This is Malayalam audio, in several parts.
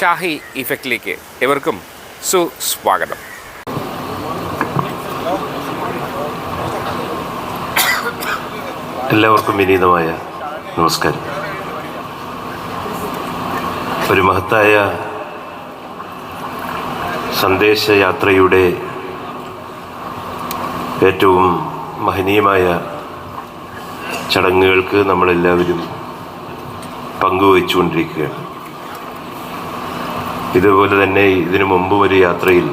ഷാഹി ഇഫക്റ്റിലേക്ക് ഏവർക്കും സുസ്വാഗതം. എല്ലാവർക്കും വിനീതമായ നമസ്കാരം. ഒരു മഹത്തായ സന്ദേശയാത്രയുടെ ഏറ്റവും മഹനീയമായ ചടങ്ങുകൾക്ക് നമ്മളെല്ലാവരും പങ്കുവച്ചുകൊണ്ടിരിക്കുകയാണ്. ഇതുപോലെ തന്നെ ഇതിനു മുമ്പ് ഒരു യാത്രയിൽ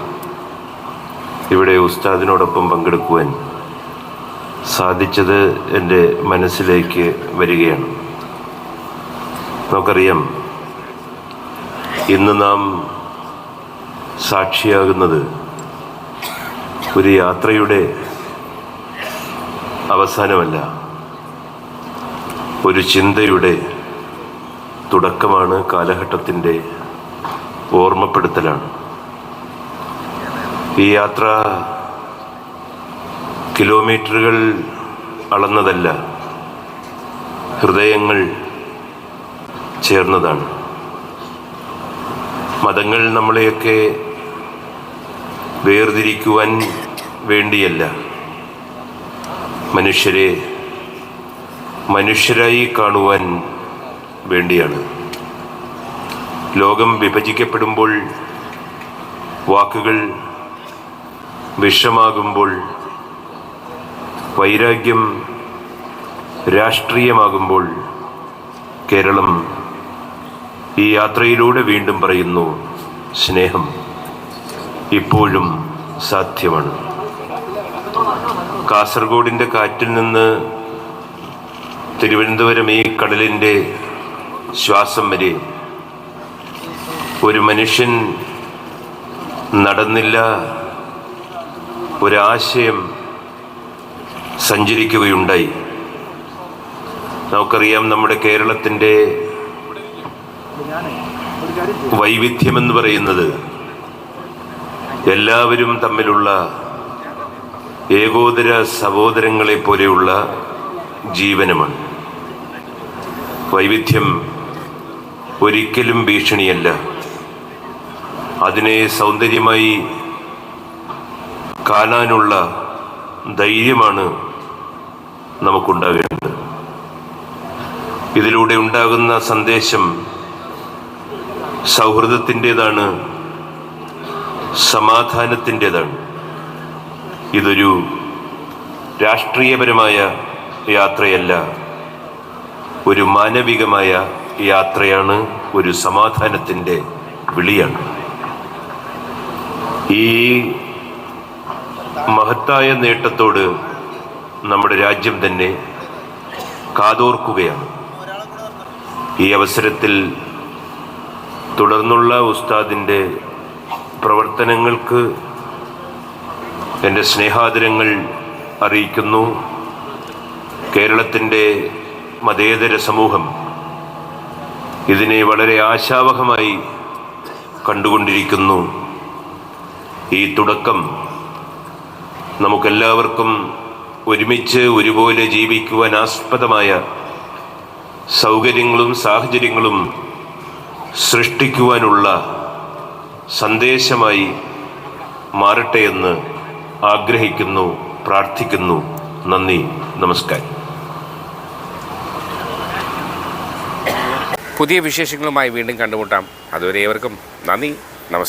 ഇവിടെ ഉസ്താദിനോടൊപ്പം പങ്കെടുക്കുവാൻ സാധിച്ചത് എൻ്റെ മനസ്സിലേക്ക് വരികയാണ്. നമുക്കറിയാം, ഇന്ന് നാം സാക്ഷിയാകുന്നത് ഒരു യാത്രയുടെ അവസാനമല്ല, ഒരു ചിന്തയുടെ തുടക്കമാണ്, കാലഘട്ടത്തിൻ്റെ ഓർമ്മപ്പെടുത്തലാണ്. ഈ യാത്ര കിലോമീറ്ററുകൾ അളന്നതല്ല, ഹൃദയങ്ങൾ ചേർന്നതാണ്. മതങ്ങൾ നമ്മളെയൊക്കെ വേർതിരിക്കുവാൻ വേണ്ടിയല്ല, മനുഷ്യരെ മനുഷ്യരായി കാണുവാൻ വേണ്ടിയാണ്. ലോകം വിഭജിക്കപ്പെടുമ്പോൾ, വാക്കുകൾ വിഷമാകുമ്പോൾ, വൈരാഗ്യം രാഷ്ട്രീയമാകുമ്പോൾ, കേരളം ഈ യാത്രയിലൂടെ വീണ്ടും പറയുന്നു, സ്നേഹം ഇപ്പോഴും സാധ്യമാണ്. കാസർഗോഡിൻ്റെ കാറ്റിൽ നിന്ന് തിരുവനന്തപുരം ഈ കടലിൻ്റെ ശ്വാസം വരെ ഒരു മനുഷ്യൻ നടന്നില്ല, ഒരാശയം സഞ്ചരിക്കുകയുണ്ടായി. നമുക്കറിയാം, നമ്മുടെ കേരളത്തിൻ്റെ വൈവിധ്യമെന്ന് പറയുന്നത് എല്ലാവരും തമ്മിലുള്ള ഏകോദര സഹോദരങ്ങളെ പോലെയുള്ള ജീവനമാണ്. വൈവിധ്യം ഒരിക്കലും ഭീഷണിയല്ല, അതിനെ സൗന്ദര്യമായി കാണാനുള്ള ധൈര്യമാണ് നമുക്കുണ്ടാകേണ്ടത്. ഇതിലൂടെ ഉണ്ടാകുന്ന സന്ദേശം സൗഹൃദത്തിൻ്റെതാണ്, സമാധാനത്തിൻ്റെതാണ്. ഇതൊരു രാഷ്ട്രീയപരമായ യാത്രയല്ല, ഒരു മാനവികമായ യാത്രയാണ്, ഒരു സമാധാനത്തിൻ്റെ വിളിയാണ്. ഈ മഹത്തായ നേട്ടത്തോട് നമ്മുടെ രാജ്യം തന്നെ കാതോർക്കുകയാണ്. ഈ അവസരത്തിൽ തുടർന്നുള്ള ഉസ്താദിൻ്റെ പ്രവർത്തനങ്ങൾക്ക് എൻ്റെ സ്നേഹാദരങ്ങൾ അറിയിക്കുന്നു. കേരളത്തിൻ്റെ മതേതര സമൂഹം ഇതിനെ വളരെ ആശാവഹമായി കണ്ടുകൊണ്ടിരിക്കുന്നു. ഈ തുടക്കം നമുക്കെല്ലാവർക്കും ഒരുമിച്ച് ഒരുപോലെ ജീവിക്കുവാൻ ആസ്പദമായ സൗകര്യങ്ങളും സാഹചര്യങ്ങളും സൃഷ്ടിക്കുവാനുള്ള സന്ദേശമായി മാറട്ടെ എന്ന് ആഗ്രഹിക്കുന്നു, പ്രാർത്ഥിക്കുന്നു. നന്ദി, നമസ്കാരം. പുതിയ വിശേഷങ്ങളുമായി വീണ്ടും കണ്ടുമുട്ടാം. അതുവരെ ഏവർക്കും നന്ദി, നമസ്കാരം.